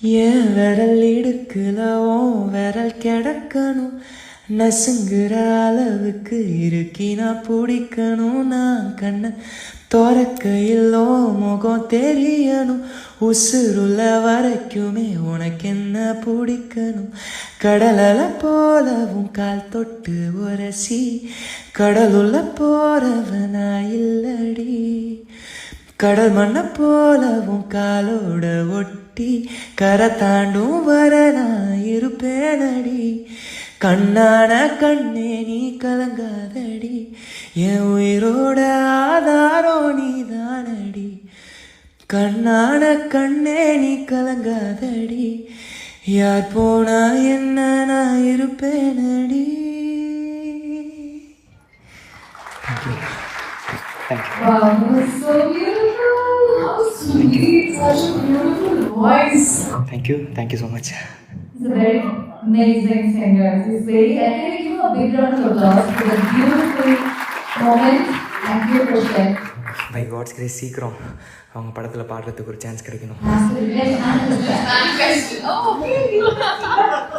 ஏன் விரல் இடுக்குல விரல் கிடக்கணும், நசுங்குற அளவுக்கு இருக்கி நான் பிடிக்கணும். நான் கண்ணை துறக்கையிலோ முகம் தெரியணும், உசுருள்ள வரைக்குமே உனக்கு என்ன பிடிக்கணும். கடலல போலவும் கால் தொட்டு உரசி கடலுள்ள போறவனா இல்லடி, கடல் மண்ண போலவும் காலோட ஒட்டி கரை தாண்டும் வர நான் இருப்பேனடி. கண்ணான கண்ணே நீ கலங்காதடி, என் உயிரோட ஆதாரம் நீதானடி. கண்ணான கண்ணே நீ கலங்காதடி, யார் போனா என்ன நான் இருப்பேனடி. Wow, that was so beautiful. How sweet. Such a beautiful voice. Thank you so much. He's a very amazing singer. He's very, and can you give a big round of applause for the beautiful moment? Thank you for sharing. By God's grace சீக்கிரம் அவங்க படத்தில் பாடுறதுக்கு ஒரு chance கிடைக்கணும். Absolutely. Yes, manifest. Oh, okay.